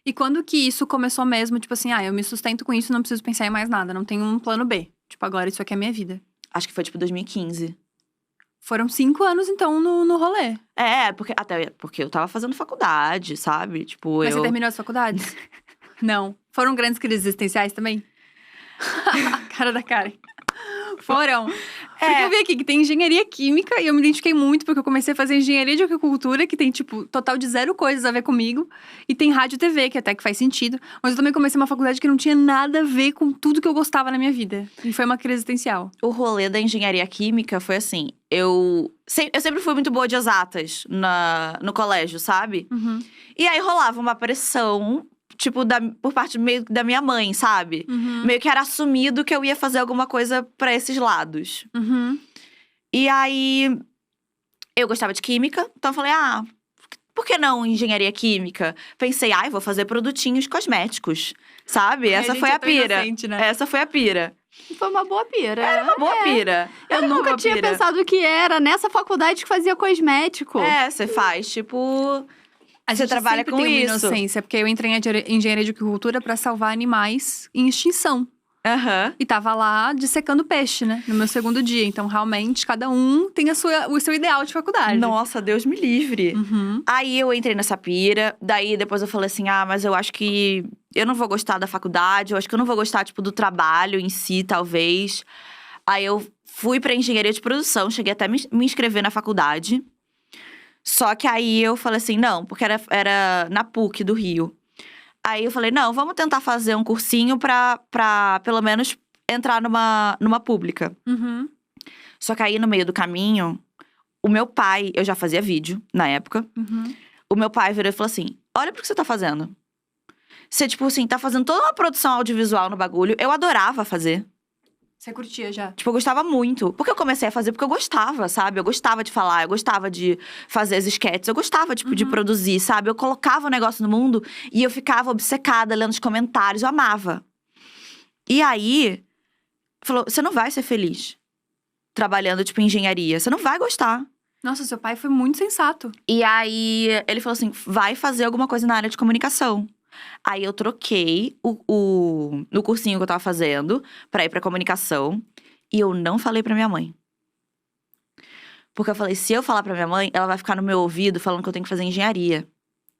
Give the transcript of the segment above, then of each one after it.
E quando que isso começou mesmo? Tipo assim, eu me sustento com isso, não preciso pensar em mais nada. Não tenho um plano B. Tipo, agora isso aqui é a minha vida. Acho que foi, tipo, 2015. Foram 5 anos, então, no rolê. Até porque eu tava fazendo faculdade, sabe? Tipo, Mas você terminou as faculdades? Não. Foram grandes crises existenciais também? Cara da Karen. Foram. Porque eu vi aqui que tem engenharia química e eu me identifiquei muito porque eu comecei a fazer engenharia de agricultura, que tem, tipo, total de 0 coisas a ver comigo. E tem rádio e TV, que até que faz sentido. Mas eu também comecei uma faculdade que não tinha nada a ver com tudo que eu gostava na minha vida. E foi uma crise existencial. O rolê da engenharia química foi assim, eu sempre fui muito boa de exatas no colégio, sabe? Uhum. E aí rolava uma pressão, tipo, por parte meio da minha mãe, sabe? Uhum. Meio que era assumido que eu ia fazer alguma coisa pra esses lados. Uhum. E aí, eu gostava de química, então eu falei, por que não engenharia química? Pensei, vou fazer produtinhos cosméticos, sabe? Essa foi a pira. Né? Essa foi a pira. Foi uma boa pira. Era uma boa pira. Eu nunca tinha pensado que era nessa faculdade que fazia cosmético. Você faz, tipo… Você trabalha sempre com tem isso. uma inocência, porque eu entrei em engenharia de agricultura pra salvar animais em extinção. Aham. E tava lá dissecando peixe, né? No meu segundo dia. Então, realmente, cada um tem o seu ideal de faculdade. Nossa, Deus me livre. Uhum. Aí eu entrei nessa pira, daí depois eu falei assim, mas eu acho que eu não vou gostar da faculdade, eu acho que eu não vou gostar, tipo, do trabalho em si, talvez. Aí eu fui pra engenharia de produção, cheguei até me inscrever na faculdade. Só que aí eu falei assim, não, porque era na PUC do Rio. Aí eu falei, não, vamos tentar fazer um cursinho pra pelo menos entrar numa pública. Uhum. Só que aí no meio do caminho, o meu pai, eu já fazia vídeo na época. Uhum. O meu pai virou e falou assim, olha pro que você tá fazendo. Você, tipo assim, tá fazendo toda uma produção audiovisual no bagulho. Eu adorava fazer. Você curtia já? Tipo, eu gostava muito. Porque eu comecei a fazer porque eu gostava, sabe? Eu gostava de falar, eu gostava de fazer as sketches. Eu gostava, tipo, de produzir, sabe? Eu colocava o negócio no mundo e eu ficava obcecada, lendo os comentários. Eu amava. E aí, falou, você não vai ser feliz trabalhando, tipo, em engenharia. Você não vai gostar. Nossa, seu pai foi muito sensato. E aí, ele falou assim, vai fazer alguma coisa na área de comunicação. Aí eu troquei o cursinho que eu tava fazendo pra ir pra comunicação. E eu não falei pra minha mãe. Porque eu falei, se eu falar pra minha mãe, ela vai ficar no meu ouvido falando que eu tenho que fazer engenharia.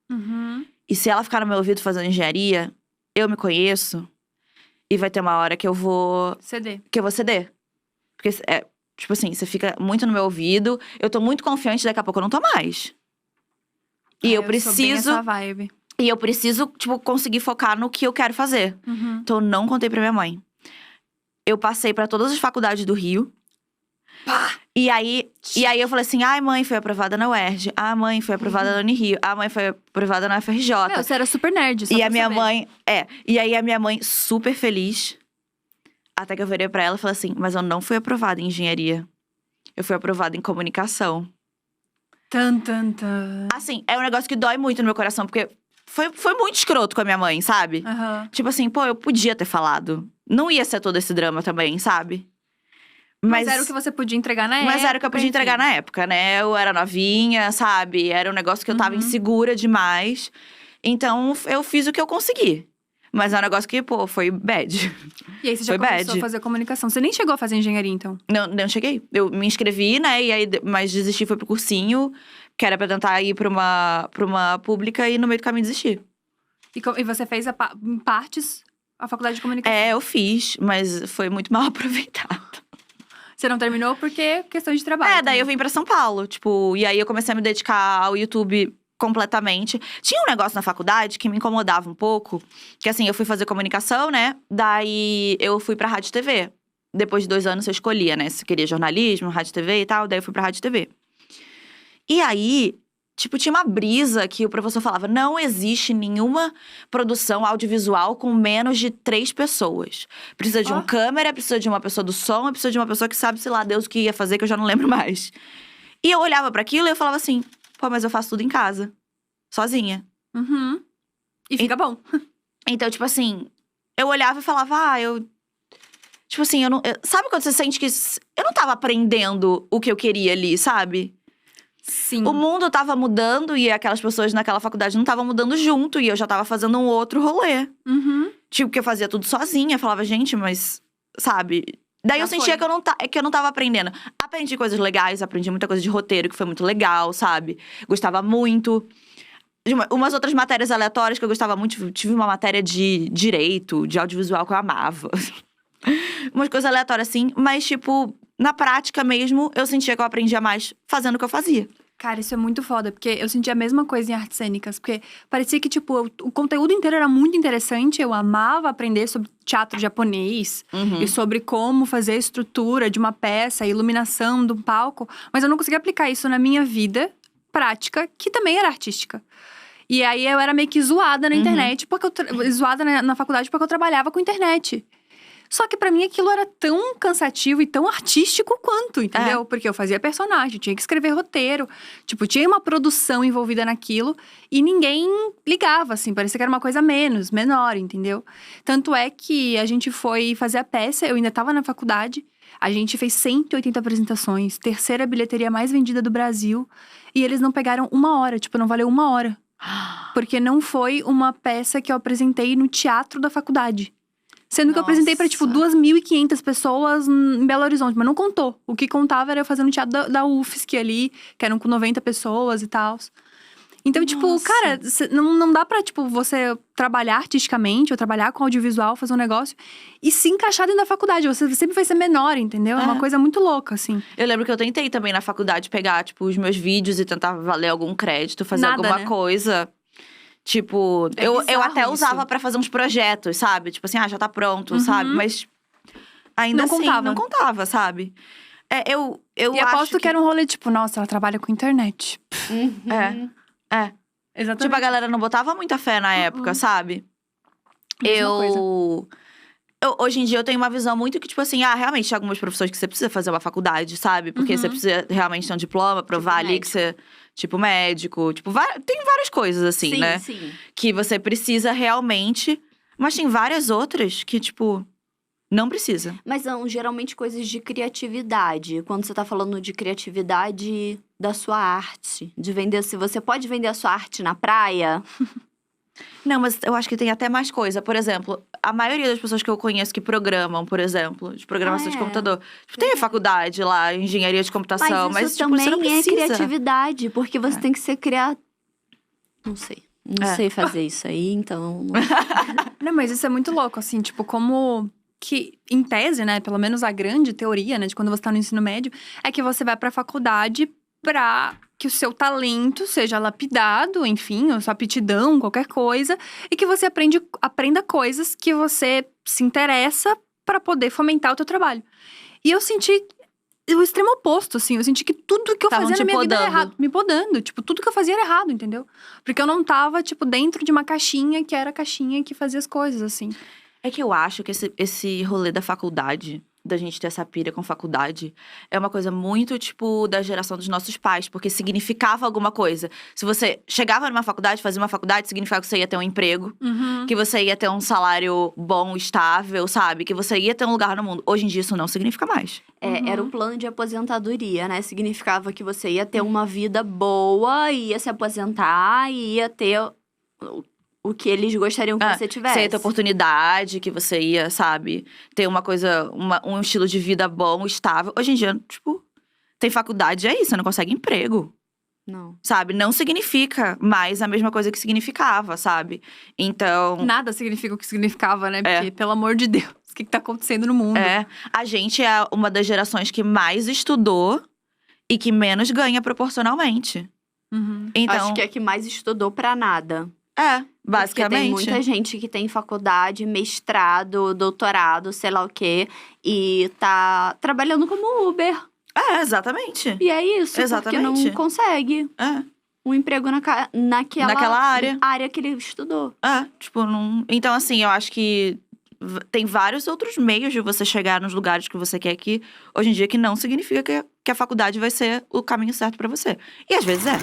Uhum. E se ela ficar no meu ouvido fazendo engenharia, eu me conheço. E vai ter uma hora que eu vou… CD. Que eu vou ceder. Porque, tipo assim, você fica muito no meu ouvido. Eu tô muito confiante, daqui a pouco eu não tô mais. E eu Sou bem preciso… essa vibe. E eu preciso, tipo, conseguir focar no que eu quero fazer. Uhum. Então, eu não contei pra minha mãe. Eu passei pra todas as faculdades do Rio. Pá! E aí eu falei assim, mãe, foi aprovada na UERJ. Mãe, foi aprovada na Unirio. Mãe, foi aprovada na UFRJ. Meu, você era super nerd, só E pra a minha saber. mãe… E aí, a minha mãe, super feliz. Até que eu virei pra ela e falei assim, mas eu não fui aprovada em engenharia. Eu fui aprovada em comunicação. Tan, tan, tan. Assim, é um negócio que dói muito no meu coração. Porque foi muito escroto com a minha mãe, sabe? Aham. Tipo assim, eu podia ter falado. Não ia ser todo esse drama também, sabe? Mas era o que você podia entregar na época. Mas era o que eu podia entregar enfim. na época, né? Eu era novinha, sabe? Era um negócio que eu tava insegura demais. Então, eu fiz o que eu consegui. Mas é um negócio que, foi bad. E aí você já Foi começou bad. a fazer comunicação. Você nem chegou a fazer engenharia, então? Não cheguei. Eu me inscrevi, né? E aí, mas desisti, foi pro cursinho. Que era pra tentar ir pra uma pública e no meio do caminho desisti. E você fez, em partes, a faculdade de comunicação? Eu fiz. Mas foi muito mal aproveitado. Você não terminou porque questão de trabalho. Daí eu vim pra São Paulo, tipo… E aí eu comecei a me dedicar ao YouTube completamente. Tinha um negócio na faculdade que me incomodava um pouco. Que assim, eu fui fazer comunicação, né? Daí eu fui pra Rádio e TV. Depois de 2 anos eu escolhia, né? Se queria jornalismo, Rádio e TV e tal. Daí eu fui pra Rádio e TV. E aí… Tipo, tinha uma brisa que o professor falava, não existe nenhuma produção audiovisual com menos de 3 pessoas. Precisa de um câmera, precisa de uma pessoa do som, e precisa de uma pessoa que sabe, sei lá, Deus o que ia fazer, que eu já não lembro mais. E eu olhava pra aquilo e eu falava assim, mas eu faço tudo em casa. Sozinha. Uhum. E fica bom. Então, tipo assim, eu olhava e falava, tipo assim, sabe quando você sente que… Eu não tava aprendendo o que eu queria ali, sabe? Sim. O mundo tava mudando e aquelas pessoas naquela faculdade não estavam mudando junto. E eu já tava fazendo um outro rolê. Uhum. Tipo, que eu fazia tudo sozinha. Falava, gente, mas… Sabe? Daí Já eu sentia foi. que eu não tava aprendendo. Aprendi coisas legais, aprendi muita coisa de roteiro, que foi muito legal, sabe? Gostava muito. Umas outras matérias aleatórias que eu gostava muito. Tive uma matéria de direito, de audiovisual que eu amava. Umas coisas aleatórias assim. Mas, tipo, na prática mesmo, eu sentia que eu aprendia mais fazendo o que eu fazia. Cara, isso é muito foda, porque eu senti a mesma coisa em artes cênicas. Porque parecia que, tipo, o conteúdo inteiro era muito interessante. Eu amava aprender sobre teatro japonês. E sobre como fazer a estrutura de uma peça, a iluminação de um palco. Mas eu não conseguia aplicar isso na minha vida prática, que também era artística. E aí, eu era meio que zoada na internet. Porque zoada na faculdade porque eu trabalhava com internet. Só que pra mim aquilo era tão cansativo e tão artístico quanto, entendeu? Porque eu fazia personagem, tinha que escrever roteiro. Tipo, tinha uma produção envolvida naquilo. E ninguém ligava, assim. Parecia que era uma coisa menor, entendeu? Tanto é que a gente foi fazer a peça. Eu ainda tava na faculdade. A gente fez 180 apresentações. Terceira bilheteria mais vendida do Brasil. E eles não pegaram 1 hora. Tipo, não valeu 1 hora. Porque não foi uma peça que eu apresentei no teatro da faculdade. Sendo que eu apresentei pra, tipo, 2.500 pessoas em Belo Horizonte. Mas não contou. O que contava era eu fazendo teatro da UFSC ali. Que eram com 90 pessoas e tal. Então, tipo, cara… Não dá pra, tipo, você trabalhar artisticamente. Ou trabalhar com audiovisual, fazer um negócio. E se encaixar dentro da faculdade. Você sempre vai ser menor, entendeu? É uma coisa muito louca, assim. Eu lembro que eu tentei também na faculdade pegar, tipo, os meus vídeos e tentar valer algum crédito. Fazer Nada, alguma né? coisa… Tipo, eu bizarro até usava isso. pra fazer uns projetos, sabe? Tipo assim, já tá pronto, sabe? Mas ainda Não assim, contava. não contava, sabe? Eu E acho aposto que era um rolê, tipo, nossa, ela trabalha com internet. É. Exatamente. Tipo, a galera não botava muita fé na época, sabe? Mesma coisa. Hoje em dia eu tenho uma visão muito que, tipo assim, realmente tem algumas profissões que você precisa fazer uma faculdade, sabe? Porque você precisa realmente ter um diploma, provar ali que você… Tipo, médico, tipo, tem várias coisas assim, Sim, né? sim. Que você precisa realmente. Mas tem várias outras que, tipo, não precisa. Mas são geralmente coisas de criatividade. Quando você tá falando de criatividade da sua arte. De vender, se você pode vender a sua arte na praia… Não, mas eu acho que tem até mais coisa. Por exemplo, a maioria das pessoas que eu conheço que programam, por exemplo, de programação de computador. Tipo, tem a faculdade lá, engenharia de computação, Mas isso tipo, você não também é precisa. criatividade. Porque você tem que ser criativo. Não sei. Não sei fazer isso aí, então… Não, mas isso é muito louco, assim, tipo, como… Que, em tese, né, pelo menos a grande teoria, né, de quando você tá no ensino médio, é que você vai pra faculdade pra que o seu talento seja lapidado, enfim, a sua aptidão, qualquer coisa, e que você aprenda coisas que você se interessa pra poder fomentar o teu trabalho. E eu senti o extremo oposto, assim. Eu senti que tudo que eu Tavam fazia na te minha vida era podando. errado. Me podando. Tipo, tudo que eu fazia era errado, entendeu? Porque eu não tava, tipo, dentro de uma caixinha que era a caixinha que fazia as coisas, assim. É que eu acho que esse rolê da faculdade, da gente ter essa pira com faculdade, é uma coisa muito, tipo, da geração dos nossos pais. Porque significava alguma coisa. Se você chegava numa faculdade, fazia uma faculdade, significava que você ia ter um emprego. Que você ia ter um salário bom, estável, sabe? Que você ia ter um lugar no mundo. Hoje em dia, isso não significa mais. Era o plano de aposentadoria, né? Significava que você ia ter uma vida boa, ia se aposentar e ia ter o que eles gostariam que você tivesse. Você ia ter oportunidade, que você ia, sabe? Ter uma coisa, um estilo de vida bom, estável. Hoje em dia, tipo, tem faculdade, é isso, você não consegue emprego. Não. Sabe? Não significa mais a mesma coisa que significava, sabe? Então… Nada significa o que significava, né? Porque, pelo amor de Deus, o que tá acontecendo no mundo? A gente é uma das gerações que mais estudou e que menos ganha proporcionalmente. Então, Acho que é que mais estudou pra nada. basicamente. Porque tem muita gente que tem faculdade, mestrado, doutorado, sei lá o quê, e tá trabalhando como Uber. Exatamente. E é isso, porque não consegue um emprego naquela área que ele estudou. Tipo, não… Então, assim, eu acho que tem vários outros meios de você chegar nos lugares que você quer que, hoje em dia, que não significa que a faculdade vai ser o caminho certo pra você. E às vezes é.